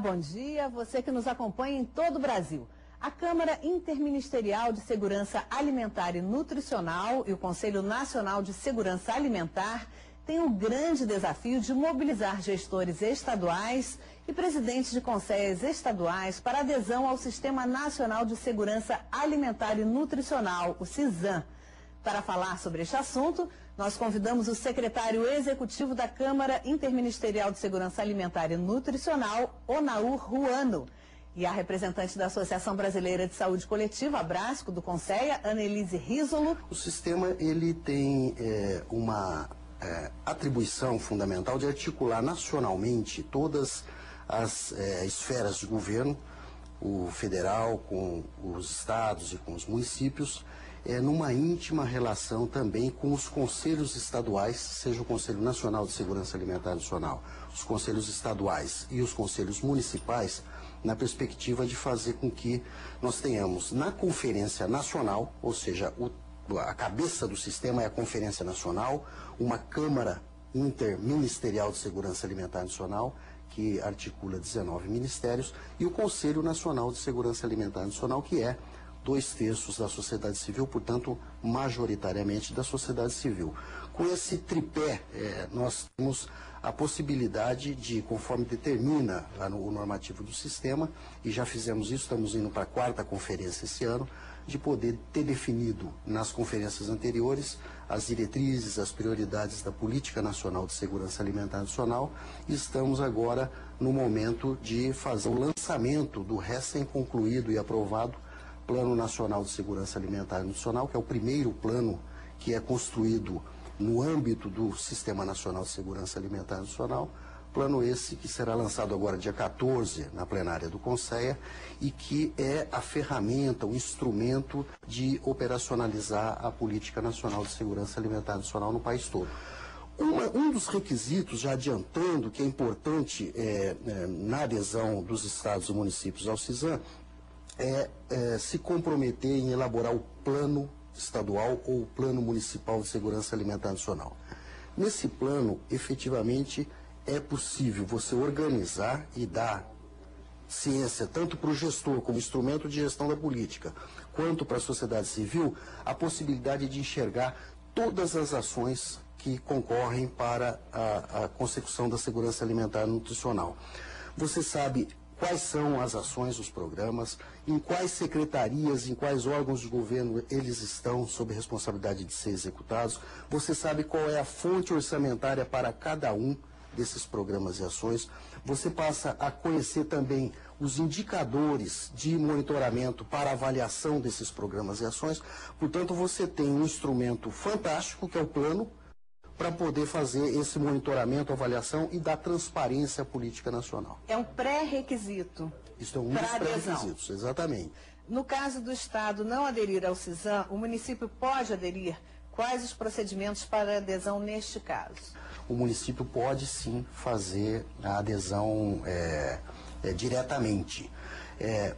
bom dia. Você que nos acompanha em todo o Brasil. A Câmara Interministerial de Segurança Alimentar e Nutricional e o Conselho Nacional de Segurança Alimentar têm o grande desafio de mobilizar gestores estaduais e presidentes de conselhos estaduais para adesão ao Sistema Nacional de Segurança Alimentar e Nutricional, o SISAN. Para falar sobre este assunto, nós convidamos o secretário executivo da Câmara Interministerial de Segurança Alimentar e Nutricional, Onaur Ruano, e a representante da Associação Brasileira de Saúde Coletiva, Abrasco, do Conceia, Annelise Risolo. O sistema ele tem uma atribuição fundamental de articular nacionalmente todas as esferas de governo, o federal com os estados e com os municípios, numa íntima relação também com os conselhos estaduais, seja o Conselho Nacional de Segurança Alimentar Nacional, os conselhos estaduais e os conselhos municipais, na perspectiva de fazer com que nós tenhamos na Conferência Nacional, ou seja, a cabeça do sistema é a Conferência Nacional, uma Câmara Interministerial de Segurança Alimentar Nacional, que articula 19 ministérios, e o Conselho Nacional de Segurança Alimentar Nacional, que é 2/3 da sociedade civil, portanto, majoritariamente da sociedade civil. Com esse tripé, nós temos a possibilidade de, conforme determina o normativo do sistema, e já fizemos isso, estamos indo para a 4ª conferência esse ano, de poder ter definido nas conferências anteriores as diretrizes, as prioridades da Política Nacional de Segurança Alimentar Nacional, e estamos agora no momento de fazer o lançamento do recém-concluído e aprovado Plano Nacional de Segurança Alimentar Nacional, que é o primeiro plano que é construído no âmbito do Sistema Nacional de Segurança Alimentar Nacional, plano esse que será lançado agora dia 14 na plenária do Conceia e que é a ferramenta, o instrumento de operacionalizar a Política Nacional de Segurança Alimentar Nacional no país todo. Um dos requisitos, já adiantando, que é importante na adesão dos estados e municípios ao SISAN, se comprometer em elaborar o plano estadual ou o plano municipal de segurança alimentar nacional. Nesse plano, efetivamente, é possível você organizar e dar ciência, tanto para o gestor como instrumento de gestão da política, quanto para a sociedade civil, a possibilidade de enxergar todas as ações que concorrem para a consecução da segurança alimentar e nutricional. Você sabe quais são as ações, os programas, em quais secretarias, em quais órgãos de governo eles estão sob responsabilidade de ser executados. Você sabe qual é a fonte orçamentária para cada um desses programas e ações. Você passa a conhecer também os indicadores de monitoramento para avaliação desses programas e ações. Portanto, você tem um instrumento fantástico, que é o plano, para poder fazer esse monitoramento, avaliação e dar transparência à política nacional. É um pré-requisito. Isso é um dos pré-requisitos, exatamente. No caso do Estado não aderir ao SISAN, o município pode aderir? Quais os procedimentos para adesão neste caso? O município pode sim fazer a adesão diretamente.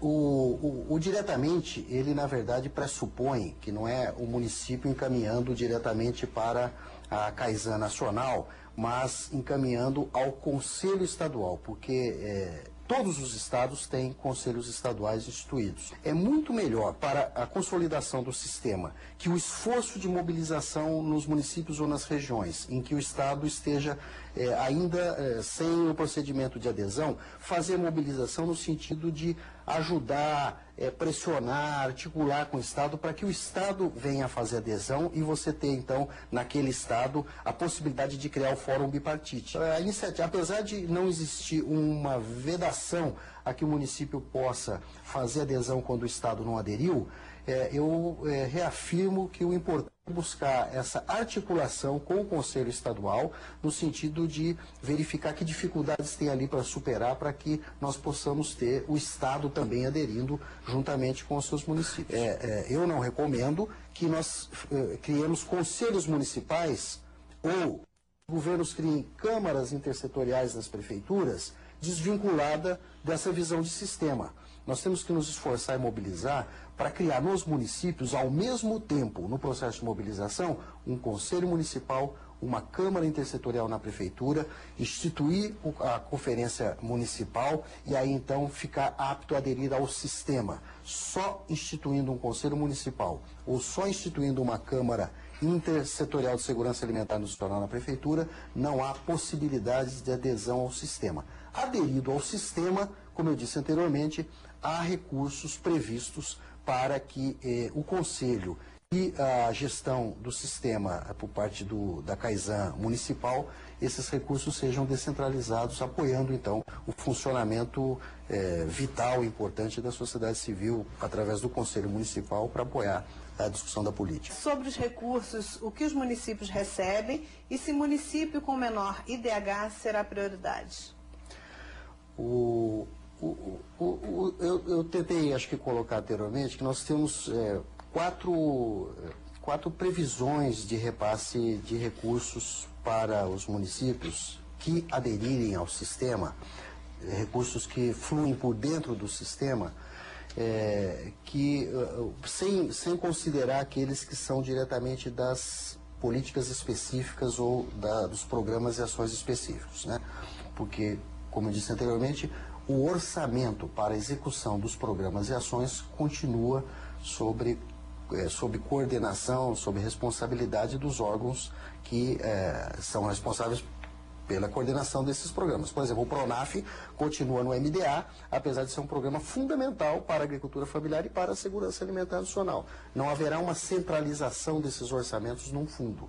O diretamente, ele na verdade pressupõe que não é o município encaminhando diretamente para a CAISAN nacional, mas encaminhando ao Conselho Estadual, porque todos os estados têm conselhos estaduais instituídos. É muito melhor para a consolidação do sistema que o esforço de mobilização nos municípios ou nas regiões em que o estado esteja ainda sem o procedimento de adesão, fazer mobilização no sentido de ajudar, pressionar, articular com o Estado para que o Estado venha a fazer adesão e você ter, então, naquele Estado, a possibilidade de criar o Fórum Bipartite. A iniciativa, apesar de não existir uma vedação a que o município possa fazer adesão quando o Estado não aderiu, eu reafirmo que o importante é buscar essa articulação com o Conselho Estadual, no sentido de verificar que dificuldades tem ali para superar, para que nós possamos ter o Estado também aderindo juntamente com os seus municípios. Eu não recomendo que nós criemos conselhos municipais ou governos criem câmaras intersetoriais nas prefeituras, desvinculada dessa visão de sistema. Nós temos que nos esforçar e mobilizar para criar nos municípios, ao mesmo tempo, no processo de mobilização, um conselho municipal, uma câmara intersetorial na prefeitura, instituir a conferência municipal e aí então ficar apto a aderir ao sistema. Só instituindo um conselho municipal ou só instituindo uma câmara intersetorial de segurança alimentar nutricional na prefeitura, não há possibilidades de adesão ao sistema. Aderido ao sistema, como eu disse anteriormente, há recursos previstos para que o Conselho e a gestão do sistema por parte da CAISAN municipal, esses recursos sejam descentralizados, apoiando então o funcionamento vital e importante da sociedade civil através do Conselho Municipal para apoiar a discussão da política. Sobre os recursos, o que os municípios recebem e se município com menor IDH será prioridade? Eu tentei, acho que, colocar anteriormente que nós temos quatro previsões de repasse de recursos para os municípios que aderirem ao sistema, recursos que fluem por dentro do sistema, sem considerar aqueles que são diretamente das políticas específicas ou dos programas e ações específicos, né? Porque, como eu disse anteriormente, o orçamento para a execução dos programas e ações continua sob coordenação, sob responsabilidade dos órgãos que são responsáveis pela coordenação desses programas. Por exemplo, o PRONAF continua no MDA, apesar de ser um programa fundamental para a agricultura familiar e para a segurança alimentar nacional. Não haverá uma centralização desses orçamentos num fundo.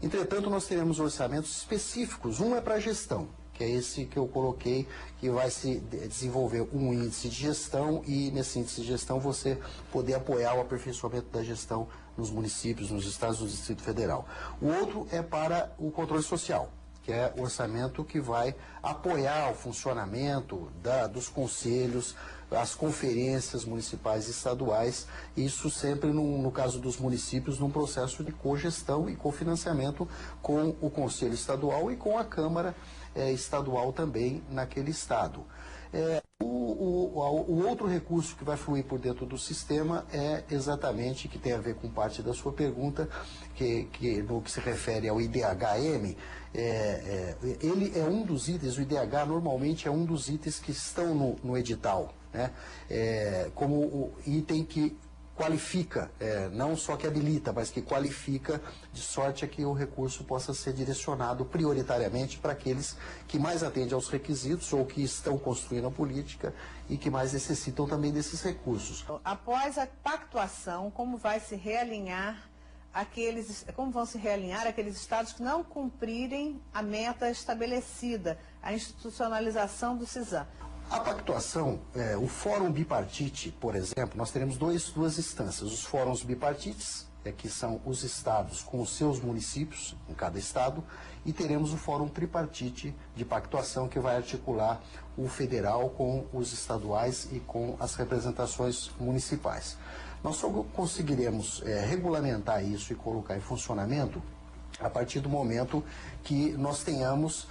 Entretanto, nós teremos orçamentos específicos. Um é para a gestão, que é esse que eu coloquei, que vai se desenvolver um índice de gestão e nesse índice de gestão você poder apoiar o aperfeiçoamento da gestão nos municípios, nos estados do Distrito Federal. O outro é para o controle social, que é o orçamento que vai apoiar o funcionamento dos conselhos, as conferências municipais e estaduais, isso sempre, no caso dos municípios, num processo de cogestão e cofinanciamento com o Conselho Estadual e com a Câmara Estadual também naquele estado. O outro recurso que vai fluir por dentro do sistema é exatamente, que tem a ver com parte da sua pergunta, que no que se refere ao IDHM, ele é um dos itens, o IDH normalmente é um dos itens que estão no edital, né? Como o item que qualifica, não só que habilita, mas que qualifica, de sorte a que o recurso possa ser direcionado prioritariamente para aqueles que mais atendem aos requisitos ou que estão construindo a política e que mais necessitam também desses recursos. Após a pactuação, como vão se realinhar aqueles estados que não cumprirem a meta estabelecida, a institucionalização do CISAM? A pactuação, o Fórum Bipartite, por exemplo, nós teremos duas instâncias. Os fóruns bipartites, que são os estados com os seus municípios, em cada estado, e teremos o Fórum Tripartite de Pactuação, que vai articular o federal com os estaduais e com as representações municipais. Nós só conseguiremos regulamentar isso e colocar em funcionamento a partir do momento que nós tenhamos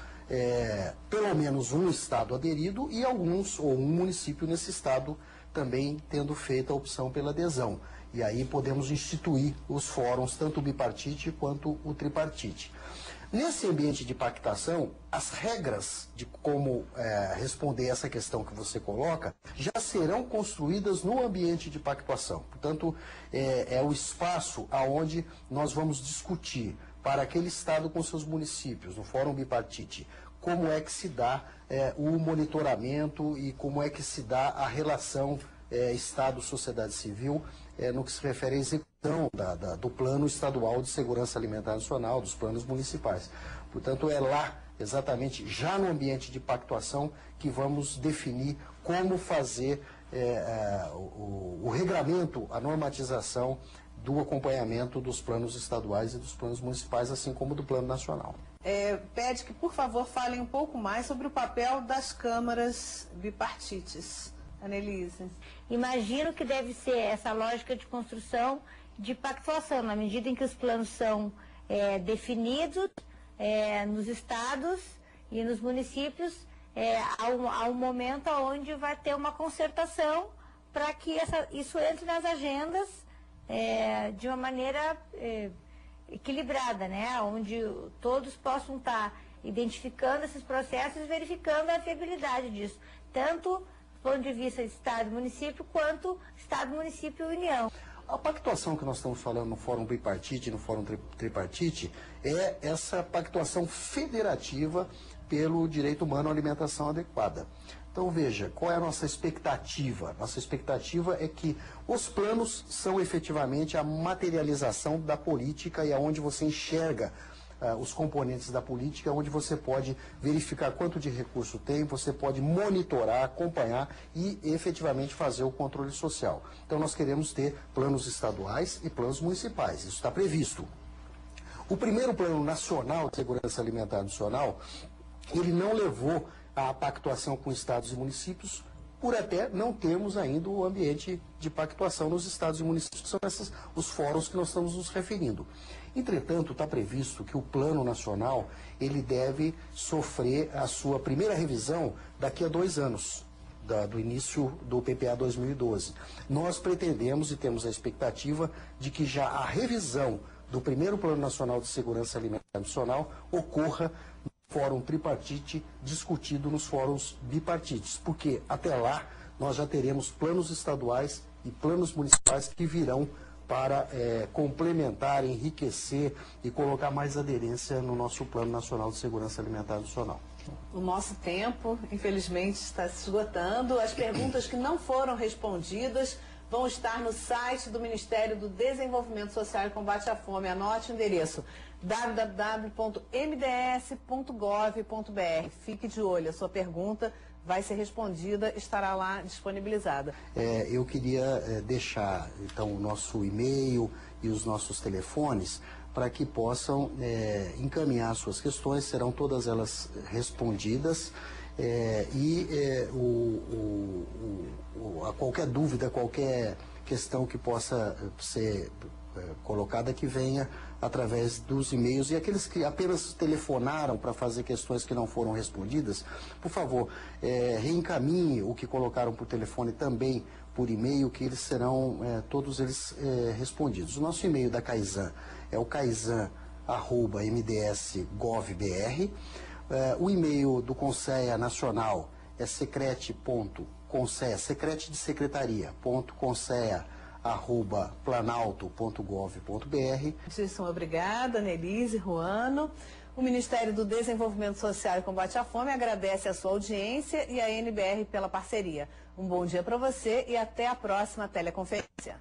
pelo menos um estado aderido e um município nesse estado também tendo feito a opção pela adesão. E aí podemos instituir os fóruns, tanto o bipartite quanto o tripartite. Nesse ambiente de pactação, as regras de como responder essa questão que você coloca já serão construídas no ambiente de pactuação. Portanto, é o espaço aonde nós vamos discutir para aquele estado com seus municípios, no Fórum Bipartite, como é que se dá o monitoramento e como é que se dá a relação Estado-sociedade civil no que se refere à execução do Plano Estadual de Segurança Alimentar Nacional, dos planos municipais. Portanto, é lá, exatamente, já no ambiente de pactuação, que vamos definir como fazer o regramento, a normatização do acompanhamento dos planos estaduais e dos planos municipais, assim como do plano nacional. Pede que, por favor, falem um pouco mais sobre o papel das câmaras bipartites. Anelise. Imagino que deve ser essa lógica de construção de pactuação, na medida em que os planos são definidos, nos estados e nos municípios, há um momento onde vai ter uma concertação para que isso entre nas agendas de uma maneira equilibrada, né? Onde todos possam estar identificando esses processos e verificando a viabilidade disso, tanto do ponto de vista de Estado e município, quanto Estado, município e União. A pactuação que nós estamos falando no Fórum Bipartite e no Fórum Tripartite é essa pactuação federativa pelo direito humano à alimentação adequada. Então, veja, qual é a nossa expectativa? Nossa expectativa é que os planos são efetivamente a materialização da política e aonde você enxerga os componentes da política, onde você pode verificar quanto de recurso tem, você pode monitorar, acompanhar e efetivamente fazer o controle social. Então, nós queremos ter planos estaduais e planos municipais, isso está previsto. O primeiro Plano Nacional de Segurança Alimentar Nacional, ele não levou a pactuação com estados e municípios, por até não termos ainda o ambiente de pactuação nos estados e municípios, que são os fóruns que nós estamos nos referindo. Entretanto, está previsto que o Plano Nacional ele deve sofrer a sua primeira revisão daqui a 2 anos, do início do PPA 2012. Nós pretendemos e temos a expectativa de que já a revisão do primeiro Plano Nacional de Segurança Alimentar Nacional ocorra no Fórum Tripartite, discutido nos fóruns bipartites, porque até lá nós já teremos planos estaduais e planos municipais que virão para complementar, enriquecer e colocar mais aderência no nosso Plano Nacional de Segurança Alimentar Nacional. O nosso tempo, infelizmente, está se esgotando. As perguntas que não foram respondidas vão estar no site do Ministério do Desenvolvimento Social e Combate à Fome. Anote o endereço www.mds.gov.br. Fique de olho, a sua pergunta vai ser respondida, estará lá disponibilizada. Eu queria deixar, então, o nosso e-mail e os nossos telefones para que possam encaminhar suas questões, serão todas elas respondidas a qualquer dúvida, qualquer questão que possa ser colocada, que venha através dos e-mails, e aqueles que apenas telefonaram para fazer questões que não foram respondidas, por favor, reencaminhe o que colocaram por telefone também por e-mail, que eles serão todos eles respondidos. O nosso e-mail da Caizan é o caizan@mds.gov.br. O e-mail do Conselho Nacional é secrete de secretaria.conselha@planalto.gov.br. Muitíssimo obrigada, Nelise, Ruano. O Ministério do Desenvolvimento Social e Combate à Fome agradece a sua audiência e a NBR pela parceria. Um bom dia para você e até a próxima teleconferência.